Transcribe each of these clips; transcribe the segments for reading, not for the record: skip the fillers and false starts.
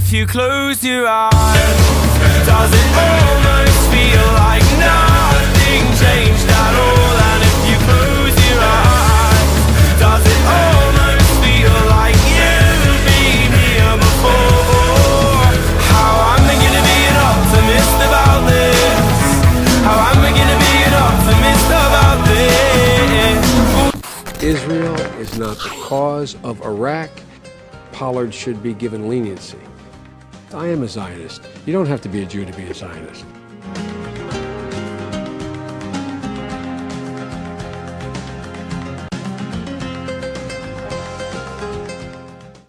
if you close your eyes, does it almost feel like nothing changed at all? And if you close your eyes, does it almost feel like you've been here before? How am I gonna be an optimist about this? How am I gonna be an optimist about this? Israel is not the cause of Iraq. Pollard should be given leniency. I am a Zionist. You don't have to be a Jew to be a Zionist.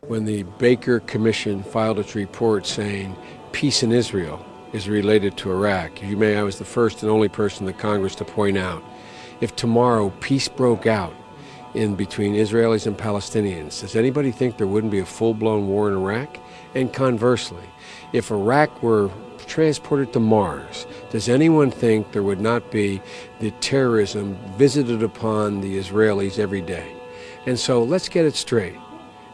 When the Baker Commission filed its report saying peace in Israel is related to Iraq, you may, I was the first and only person in the Congress to point out, if tomorrow peace broke out in between Israelis and Palestinians, does anybody think there wouldn't be a full-blown war in Iraq? And conversely, if Iraq were transported to Mars, does anyone think there would not be the terrorism visited upon the Israelis every day? And so let's get it straight.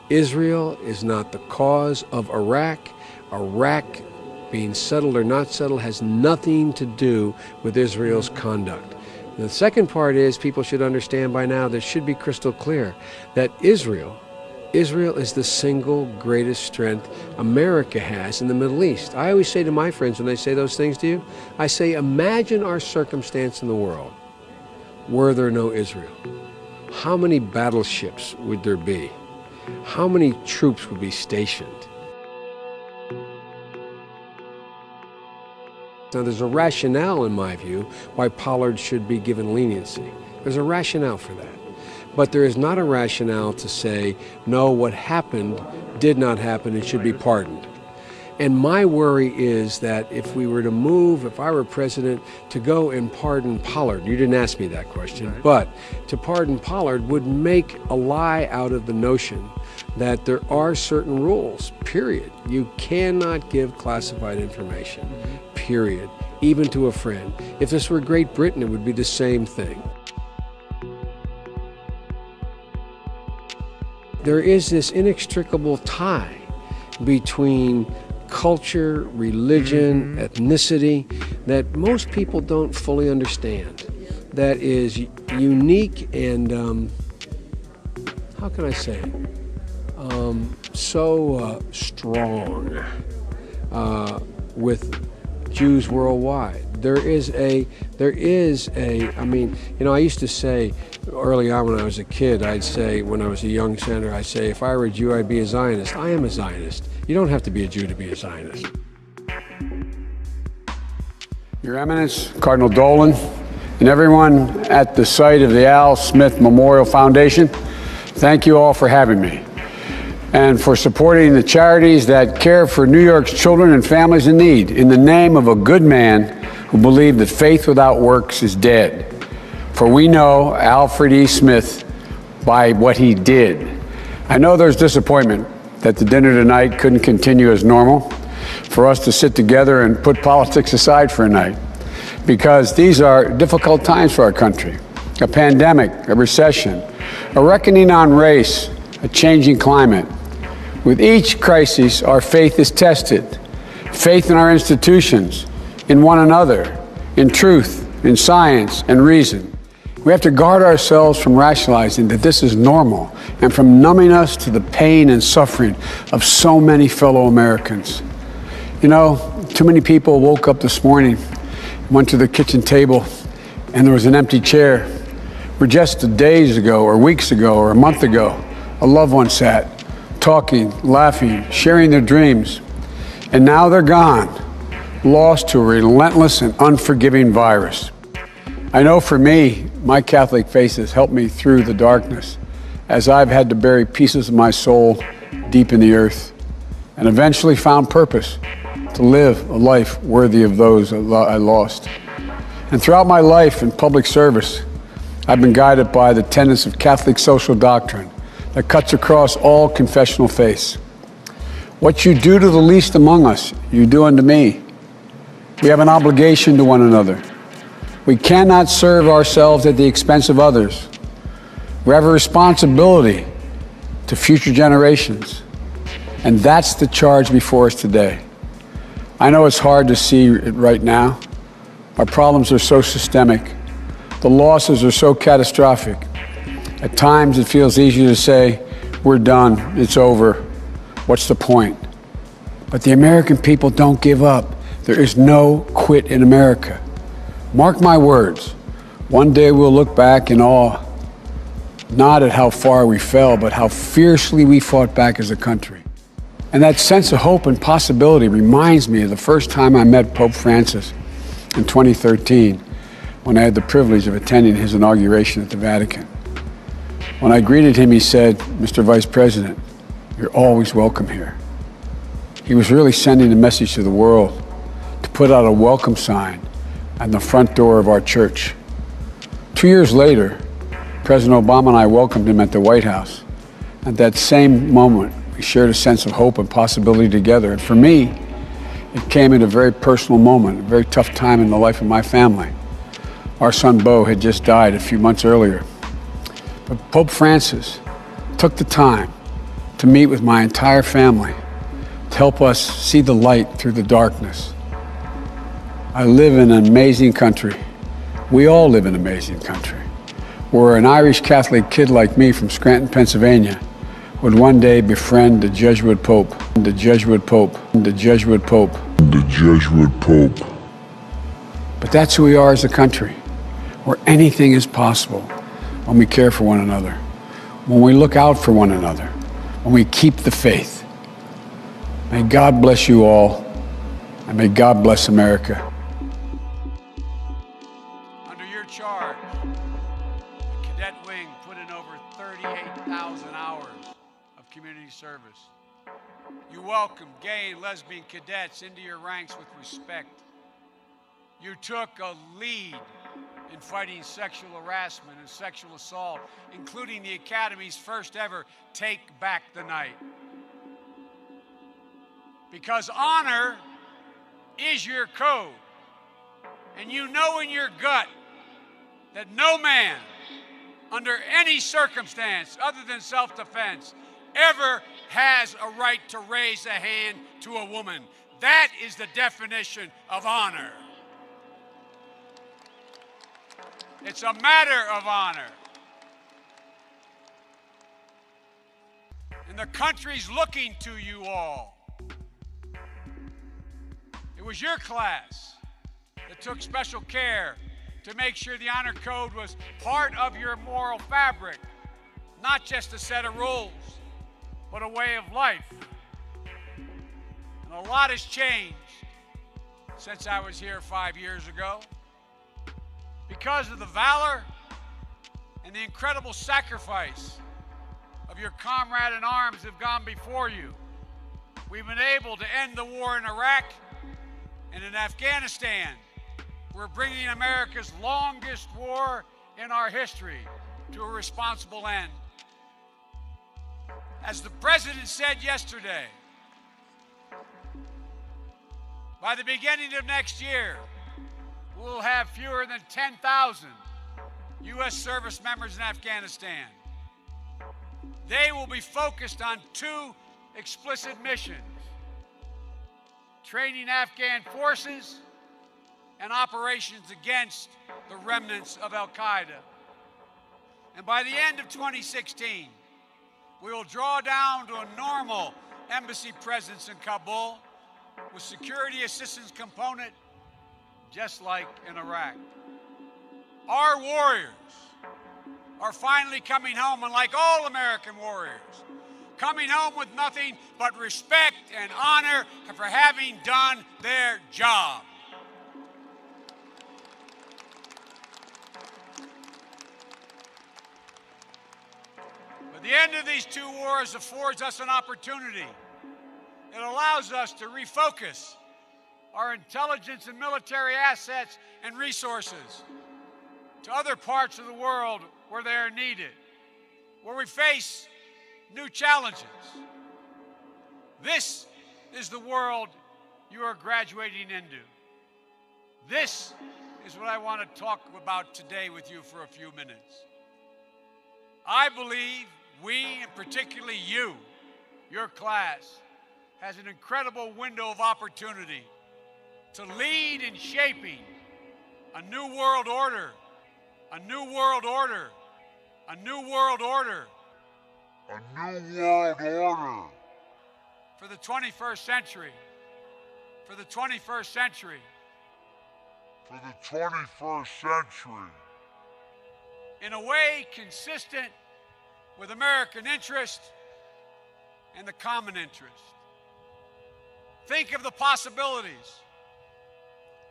Israel is not the cause of Iraq. Iraq being settled or not settled has nothing to do with Israel's conduct. The second part is people should understand by now, that should be crystal clear, that Israel is the single greatest strength America has in the Middle East. I always say to my friends when they say those things to you, I say, imagine our circumstance in the world were there no Israel. How many battleships would there be? How many troops would be stationed? Now, there's a rationale, in my view, why Pollard should be given leniency. There's a rationale for that. But there is not a rationale to say, no, what happened did not happen and should be pardoned. And my worry is that if we were to move, if I were president, to go and pardon Pollard, you didn't ask me that question, but to pardon Pollard would make a lie out of the notion that there are certain rules, period. You cannot give classified information, period, even to a friend. If this were Great Britain, it would be the same thing. There is this inextricable tie between culture, religion, ethnicity that most people don't fully understand, that is unique and, how can I say it? So strong with Jews worldwide. There is a, I mean, you know, I used to say early on when I was a kid, I'd say, when I was a young senator, I'd say, if I were a Jew, I'd be a Zionist. I am a Zionist. You don't have to be a Jew to be a Zionist. Your Eminence, Cardinal Dolan, and everyone at the site of the Al Smith Memorial Foundation, thank you all for having me and for supporting the charities that care for New York's children and families in need in the name of a good man who believed that faith without works is dead. For we know Alfred E. Smith by what he did. I know there's disappointment that the dinner tonight couldn't continue as normal, for us to sit together and put politics aside for a night, because these are difficult times for our country. A pandemic, a recession, a reckoning on race, a changing climate. With each crisis, our faith is tested. Faith in our institutions, in one another, in truth, in science, and reason. We have to guard ourselves from rationalizing that this is normal and from numbing us to the pain and suffering of so many fellow Americans. You know, too many people woke up this morning, went to the kitchen table, and there was an empty chair where just days ago or weeks ago or a month ago, a loved one sat, talking, laughing, sharing their dreams. And now they're gone, lost to a relentless and unforgiving virus. I know for me, my Catholic faith has helped me through the darkness as I've had to bury pieces of my soul deep in the earth and eventually found purpose to live a life worthy of those I lost. And throughout my life in public service, I've been guided by the tenets of Catholic social doctrine that cuts across all confessional faiths. What you do to the least among us, you do unto me. We have an obligation to one another. We cannot serve ourselves at the expense of others. We have a responsibility to future generations. And that's the charge before us today. I know it's hard to see it right now. Our problems are so systemic. The losses are so catastrophic. At times it feels easier to say, we're done, it's over, what's the point? But the American people don't give up. There is no quit in America. Mark my words, one day we'll look back in awe, not at how far we fell, but how fiercely we fought back as a country. And that sense of hope and possibility reminds me of the first time I met Pope Francis in 2013, when I had the privilege of attending his inauguration at the Vatican. When I greeted him, he said, "Mr. Vice President, you're always welcome here." He was really sending a message to the world to put out a welcome sign on the front door of our church. 2 years later, President Obama and I welcomed him at the White House. At that same moment, we shared a sense of hope and possibility together. And for me, it came at a very personal moment, a very tough time in the life of my family. Our son, Beau, had just died a few months earlier. But Pope Francis took the time to meet with my entire family to help us see the light through the darkness. I live in an amazing country. We all live in an amazing country, where an Irish Catholic kid like me from Scranton, Pennsylvania, would one day befriend the Jesuit Pope, the Jesuit Pope, the Jesuit Pope, the Jesuit Pope. But that's who we are as a country, where anything is possible when we care for one another, when we look out for one another, when we keep the faith. May God bless you all, and may God bless America. Under your charge, the cadet wing put in over 38,000 hours of community service. You welcomed gay and lesbian cadets into your ranks with respect. You took a lead in fighting sexual harassment and sexual assault, including the Academy's first ever Take Back the Night. Because honor is your code, and you know in your gut that no man, under any circumstance other than self-defense, ever has a right to raise a hand to a woman. That is the definition of honor. It's a matter of honor. And the country's looking to you all. It was your class that took special care to make sure the honor code was part of your moral fabric, not just a set of rules, but a way of life. And a lot has changed since I was here 5 years ago. Because of the valor and the incredible sacrifice of your comrade in arms who've gone before you, we've been able to end the war in Iraq, and in Afghanistan, we're bringing America's longest war in our history to a responsible end. As the President said yesterday, by the beginning of next year, we'll have fewer than 10,000 U.S. service members in Afghanistan. They will be focused on two explicit missions: training Afghan forces and operations against the remnants of Al-Qaeda. And by the end of 2016, we will draw down to a normal embassy presence in Kabul with security assistance component, just like in Iraq. Our warriors are finally coming home, and like all American warriors, coming home with nothing but respect and honor for having done their job. But the end of these two wars affords us an opportunity. It allows us to refocus our intelligence and military assets and resources to other parts of the world where they are needed, where we face new challenges. This is the world you are graduating into. This is what I want to talk about today with you for a few minutes. I believe we, and particularly you, your class, has an incredible window of opportunity to lead in shaping a new world order, a new world order, a new world order, a new world order for the 21st century, for the 21st century, for the 21st century, in a way consistent with American interest and the common interest. Think of the possibilities.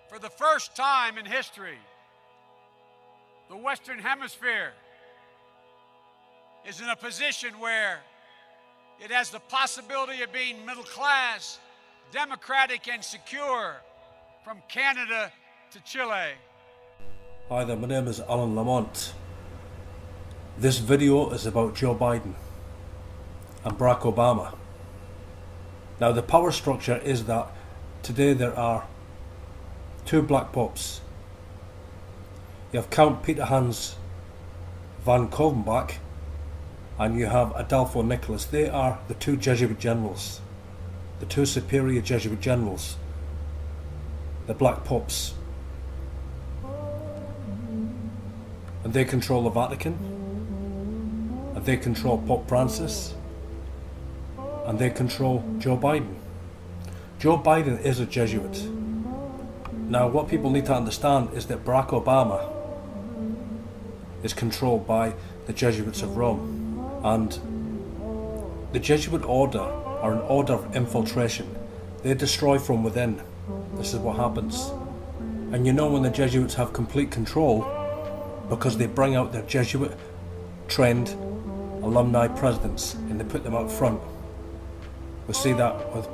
For the first time in history, the Western Hemisphere is in a position where it has the possibility of being middle class, democratic, and secure from Canada to Chile. Hi there, my name is Alan Lamont. This video is about Joe Biden and Barack Obama. Now the power structure is that today there are two black popes. You have Count Peter Hans van Kolvenbach and you have Adolfo Nicholas. They are the two Jesuit generals, the two superior Jesuit generals, the black popes. And they control the Vatican, and they control Pope Francis, and they control Joe Biden. Joe Biden is a Jesuit. Now what people need to understand is that Barack Obama is controlled by the Jesuits of Rome, and the Jesuit order are an order of infiltration. They destroy from within. This is what happens. And you know when the Jesuits have complete control, because they bring out their Jesuit trained alumni presidents and they put them out front. We see that with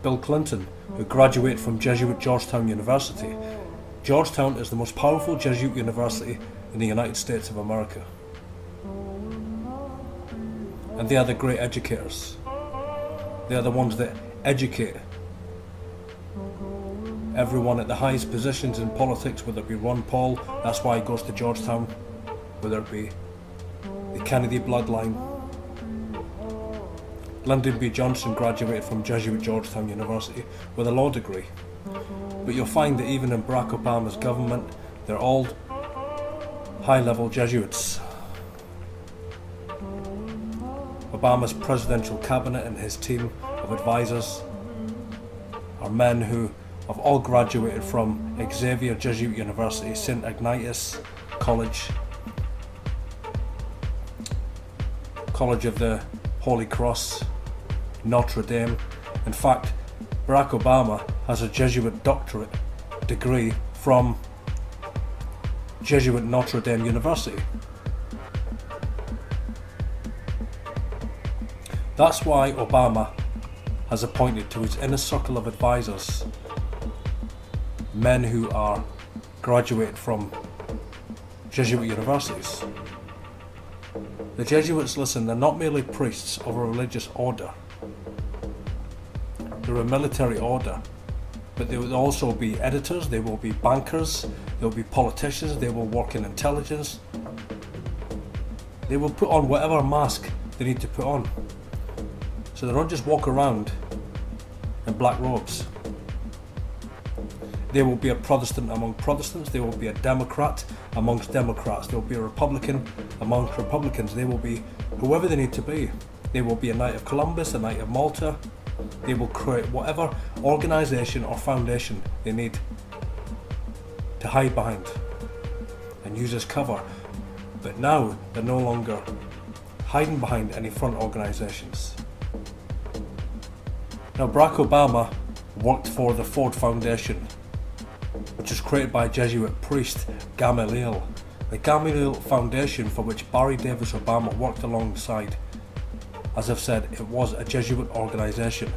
Bill Clinton, who graduated from Jesuit Georgetown University. Georgetown is the most powerful Jesuit university in the United States of America. And they are the great educators. They are the ones that educate everyone at the highest positions in politics, whether it be Ron Paul, that's why he goes to Georgetown, whether it be the Kennedy bloodline. Lyndon B. Johnson graduated from Jesuit Georgetown University with a law degree. But you'll find that even in Barack Obama's government, they're all high-level Jesuits. Obama's presidential cabinet and his team of advisors are men who have all graduated from Xavier Jesuit University, St. Ignatius College, College of the Holy Cross, Notre Dame. In fact, Barack Obama has a Jesuit doctorate degree from Jesuit Notre Dame University. That's why Obama has appointed to his inner circle of advisors men who are graduated from Jesuit universities. The Jesuits, listen, they're not merely priests of a religious order. They're a military order, but they will also be editors, they will be bankers, they will be politicians, they will work in intelligence. They will put on whatever mask they need to put on. So they don't just walk around in black robes. They will be a Protestant among Protestants, they will be a Democrat amongst Democrats, they will be a Republican amongst Republicans, they will be whoever they need to be. They will be a Knight of Columbus, a Knight of Malta. They will create whatever organisation or foundation they need to hide behind and use as cover. But now they're no longer hiding behind any front organisations. Now Barack Obama worked for the Ford Foundation, which was created by Jesuit priest Gamaliel. The Gamaliel Foundation, for which Barry Davis Obama worked alongside. As I've said, it was a Jesuit organisation.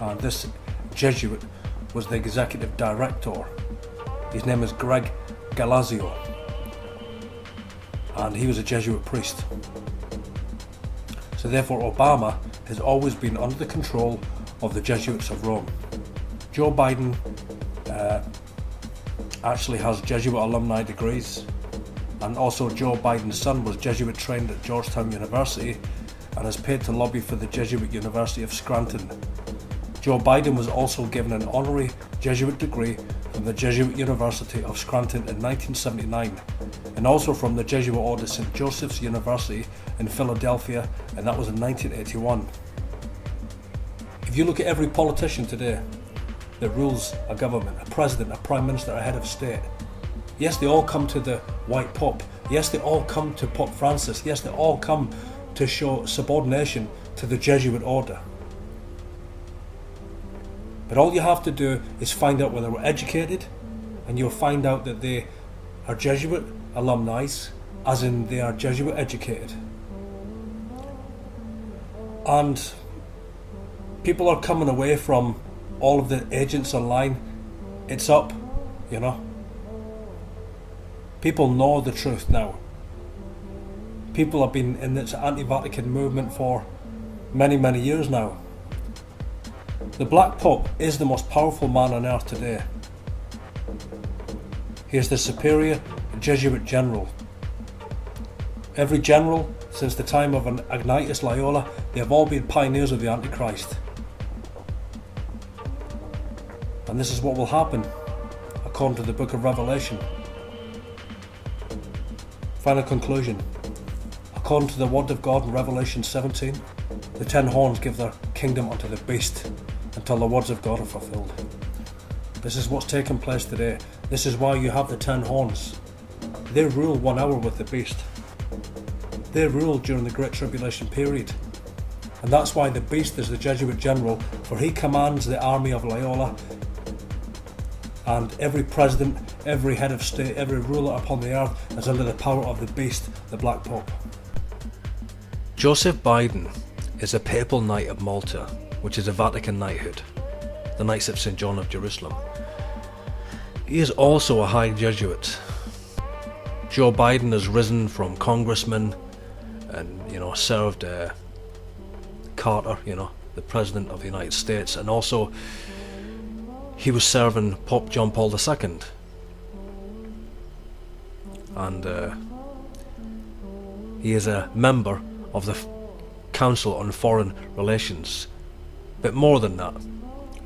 And this Jesuit was the executive director. His name is Greg Galazio. And he was a Jesuit priest. So therefore Obama has always been under the control of the Jesuits of Rome. Joe Biden actually has Jesuit alumni degrees, and also Joe Biden's son was Jesuit trained at Georgetown University, and is paid to lobby for the Jesuit University of Scranton. Joe Biden was also given an honorary Jesuit degree from the Jesuit University of Scranton in 1979, and also from the Jesuit Order St. Joseph's University in Philadelphia, and that was in 1981. If you look at every politician today that rules a government, a president, a prime minister, a head of state, yes, they all come to the White Pope. Yes, they all come to Pope Francis. Yes, they all come to show subordination to the Jesuit order. But all you have to do is find out whether they were educated, and you'll find out that they are Jesuit alumni, as in they are Jesuit educated. And people are coming away from all of the agents online. It's up, you know. People know the truth now. People have been in this anti-Vatican movement for many, many years now. The Black Pope is the most powerful man on earth today. He is the superior Jesuit general. Every general, since the time of Ignatius Loyola, they have all been pioneers of the Antichrist. And this is what will happen, according to the book of Revelation. Final conclusion. According to the word of God in Revelation 17, the 10 horns give their kingdom unto the beast until the words of God are fulfilled. This is what's taking place today. This is why you have the 10 horns. They rule 1 hour with the beast. They rule during the Great Tribulation period. And that's why the beast is the Jesuit general, for he commands the army of Loyola, and every president, every head of state, every ruler upon the earth is under the power of the beast, the Black Pope. Joseph Biden is a papal knight of Malta, which is a Vatican knighthood, the Knights of St. John of Jerusalem. He is also a high Jesuit. Joe Biden has risen from congressman and, served Carter, the President of the United States, and also he was serving Pope John Paul II. And he is a member of the Council on Foreign Relations. But more than that,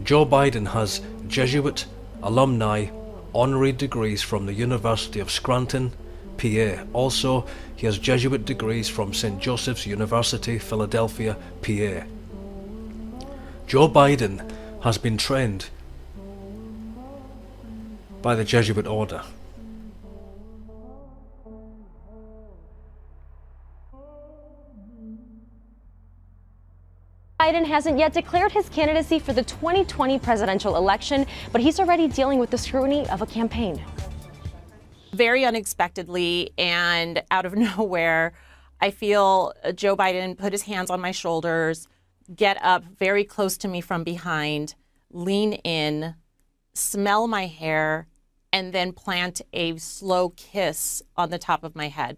Joe Biden has Jesuit alumni honorary degrees from the University of Scranton, PA. Also, he has Jesuit degrees from St. Joseph's University, Philadelphia, PA. Joe Biden has been trained by the Jesuit order. Biden hasn't yet declared his candidacy for the 2020 presidential election, but he's already dealing with the scrutiny of a campaign. Very unexpectedly and out of nowhere, I feel Joe Biden put his hands on my shoulders, get up very close to me from behind, lean in, smell my hair, and then plant a slow kiss on the top of my head.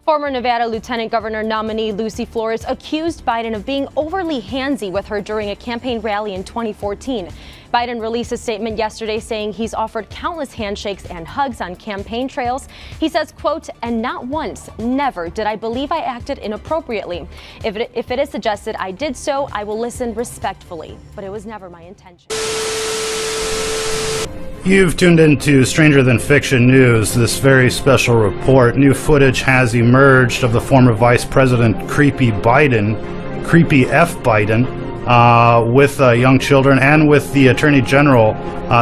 Former Nevada Lieutenant Governor nominee Lucy Flores accused Biden of being overly handsy with her during a campaign rally in 2014. Biden released a statement yesterday saying he's offered countless handshakes and hugs on campaign trails. He says, quote, "And not once, never did I believe I acted inappropriately. If it is suggested I did so, I will listen respectfully, but it was never my intention." You've tuned into Stranger Than Fiction News, this very special report. New footage has emerged of the former Vice President Creepy Biden, Creepy F. Biden, with young children, and with the Attorney General,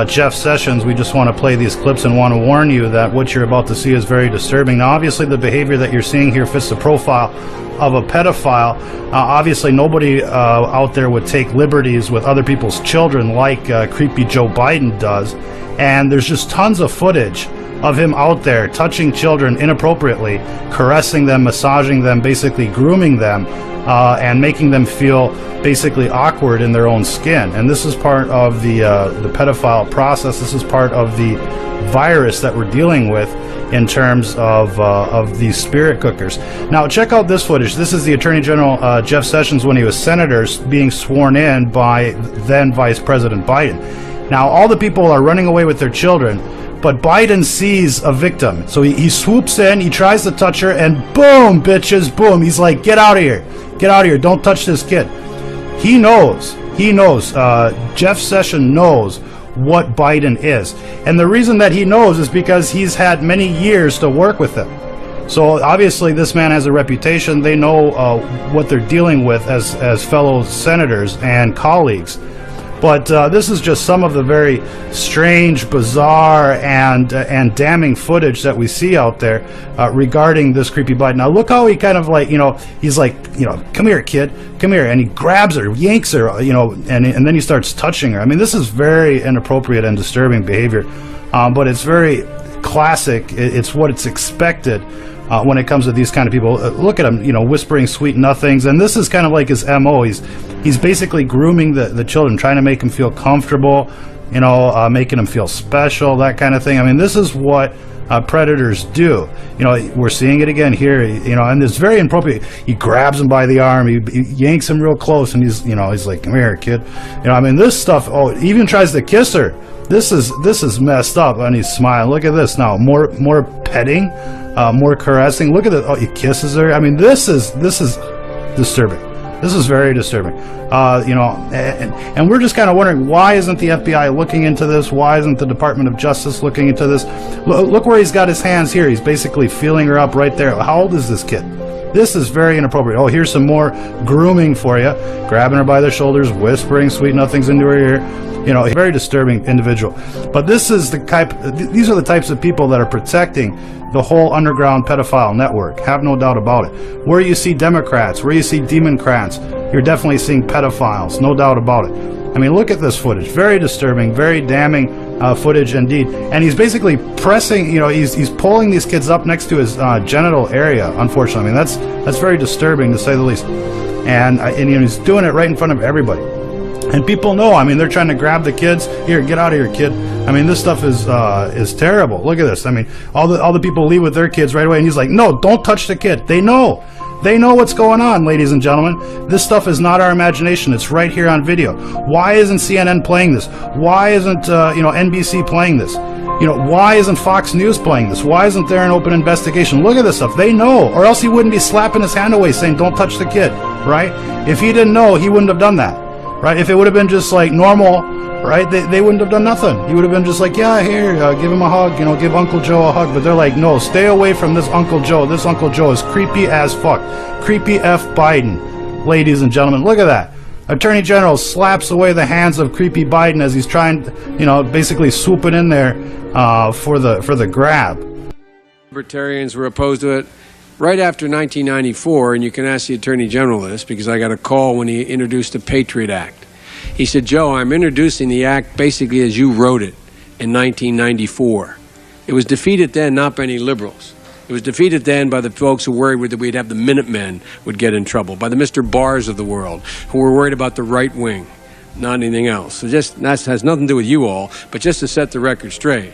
Jeff Sessions. We just want to play these clips and want to warn you that what you're about to see is very disturbing. Now, obviously, the behavior that you're seeing here fits the profile of a pedophile. Obviously, nobody out there would take liberties with other people's children like Creepy Joe Biden does. And there's just tons of footage of him out there touching children inappropriately, caressing them, massaging them, basically grooming them, and making them feel basically awkward in their own skin. And this is part of the pedophile process. This is part of the virus that we're dealing with in terms of these spirit cookers. Now, check out this footage. This is the Attorney General Jeff Sessions when he was senator being sworn in by then Vice President Biden. Now, all the people are running away with their children But Biden sees a victim. So he swoops in, he tries to touch her, and boom, bitches, boom. He's like, get out of here. Get out of here. Don't touch this kid. He knows. Jeff Sessions knows what Biden is. And the reason that he knows is because he's had many years to work with him. So obviously this man has a reputation. They know what they're dealing with as fellow senators and colleagues. But this is just some of the very strange, bizarre, and damning footage that we see out there regarding this creepy Biden. Now look how he kind of like, he's like, come here, kid, come here, and he grabs her, yanks her, and then he starts touching her. I mean, this is very inappropriate and disturbing behavior, but it's very classic. It's what it's expected. When it comes to these kind of people. Look at him, whispering sweet nothings, and this is kind of like his MO. He's basically grooming the children, trying to make them feel comfortable, making them feel special, that kind of thing. I mean, this is what predators do. We're seeing it again here, and it's very inappropriate. He grabs him by the arm, he yanks him real close, and he's like, come here, kid. I mean, this stuff, he even tries to kiss her. This is messed up, and he's smiling. Look at this now, more petting, more caressing. Look at it. Oh, he kisses her. I mean, this is disturbing. This is very disturbing. And we're just kind of wondering, why isn't the FBI looking into this? Why isn't the Department of Justice looking into this? Look where he's got his hands here. He's basically feeling her up right there. How old is this kid? This is very inappropriate. Oh, here's some more grooming for you. Grabbing her by the shoulders, whispering sweet nothings into her ear. A very disturbing individual. But these are the types of people that are protecting the whole underground pedophile network. Have no doubt about it. Where you see Democrats, where you see Democrats, you're definitely seeing pedophiles. No doubt about it. I mean, look at this footage. Very disturbing, very damning footage indeed. And he's basically pressing, he's pulling these kids up next to his genital area, unfortunately. I mean, that's very disturbing, to say the least. And he's doing it right in front of everybody. And people know. I mean, they're trying to grab the kids. Here, get out of here, kid. I mean, this stuff is terrible. Look at this. I mean, all the people leave with their kids right away, and he's like, no, don't touch the kid. They know. They know what's going on, ladies and gentlemen. This stuff is not our imagination. It's right here on video. Why isn't CNN playing this? Why isn't NBC playing this? Why isn't Fox News playing this? Why isn't there an open investigation? Look at this stuff. They know, or else he wouldn't be slapping his hand away saying, don't touch the kid, right? If he didn't know, he wouldn't have done that. Right? If it would have been just like normal, right, they wouldn't have done nothing. He would have been just like, yeah, here, give him a hug, give Uncle Joe a hug. But they're like, no, stay away from this Uncle Joe. This Uncle Joe is creepy as fuck. Creepy F Biden, ladies and gentlemen. Look at that. Attorney General slaps away the hands of creepy Biden as he's trying, basically swooping in there for the grab. Libertarians were opposed to it right after 1994, and you can ask the Attorney General this, because I got a call when he introduced the Patriot Act. He said, Joe, I'm introducing the act basically as you wrote it in 1994. It was defeated then not by any liberals. It was defeated then by the folks who worried that we'd have the Minutemen would get in trouble, by the Mr. Barrs of the world, who were worried about the right wing, not anything else. So that has nothing to do with you all, but just to set the record straight.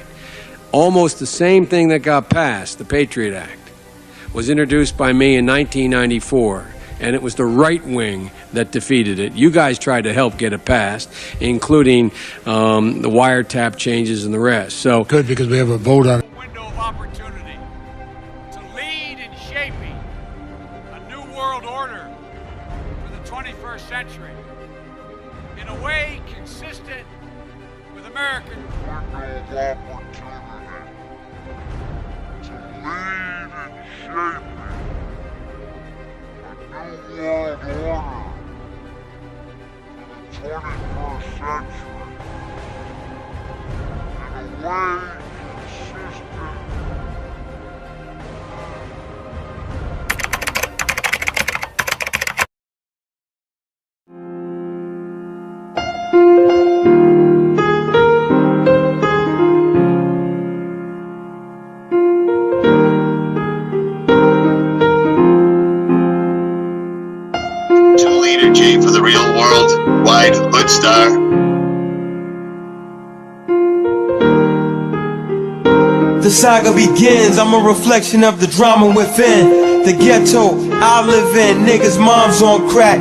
Almost the same thing that got passed, the Patriot Act, was introduced by me in 1994, and it was the right wing that defeated it. You guys tried to help get it passed, including the wiretap changes and the rest. So good, because we have a vote on it. Window of opportunity to lead in shaping a new world order for the 21st century in a way consistent with American window of opportunity to lead and shape a new world order for the 21st century in a way consistent J for the real world, wide hood star. The saga begins, I'm a reflection of the drama within the ghetto I live in. Niggas' moms on crack,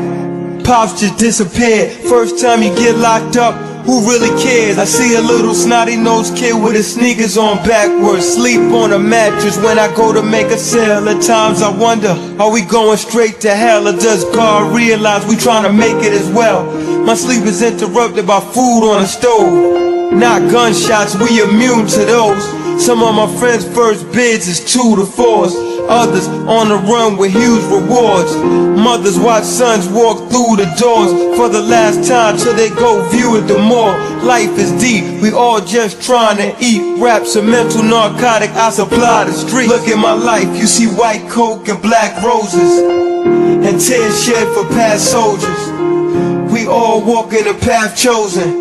pops just disappeared. First time you get locked up, who really cares? I see a little snotty-nosed kid with his sneakers on backwards, sleep on a mattress when I go to make a sale. At times I wonder, are we going straight to hell, or does God realize we trying to make it as well? My sleep is interrupted by food on the stove, not gunshots, we immune to those. Some of my friends' first bids is 2 to 4s, others on the run with huge rewards. Mothers watch sons walk through the doors for the last time till they go view it the more. Life is deep, we all just trying to eat. Rap's a mental narcotic, I supply the street. Look at my life, you see white coke and black roses, and tears shed for past soldiers. We all walk in the path chosen,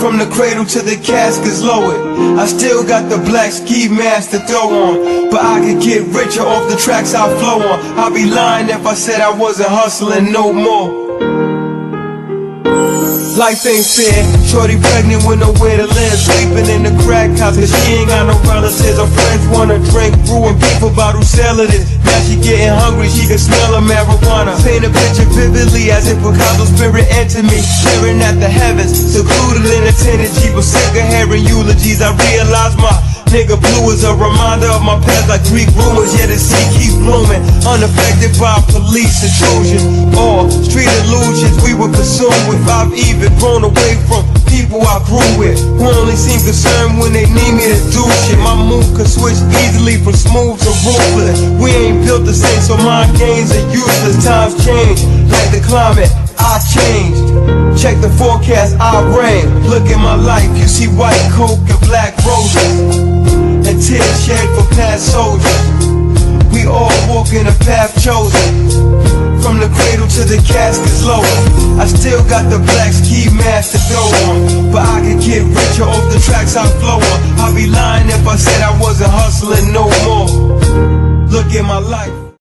from the cradle to the casket's lowered. I still got the black ski mask to throw on, but I could get richer off the tracks I flow on. I'd be lying if I said I wasn't hustling no more. Life ain't fair, shorty pregnant with nowhere to live, sleeping in the crack house cause she ain't got no relatives. Her friends wanna drink, brew and beef about who selling it. Now she getting hungry, she can smell the marijuana. Paint a picture vividly as if Picasso's spirit entered me, staring at the heavens, secluded in a tenant jeep. I'm sick of hearing eulogies, I realize my nigga blue is a reminder of my past, like Greek rumors, yet the sea keeps blooming, unaffected by police intrusion or street illusions we were consumed with. I've even grown away from people I grew with, who only seem concerned when they need me to do shit. My mood can switch easily from smooth to ruthless. We ain't built the same, so mind games are useless. Times change, like the climate, I changed. Check the forecast, I rain. Look at my life, you see white coke and black roses, and tears shed for past soldiers. We all walk in a path chosen, from the cradle to the casket's lowered. I still got the black ski mask to throw on, but I could get richer off the tracks I flow on. I'd be lying if I said I wasn't hustling no more. Look at my life.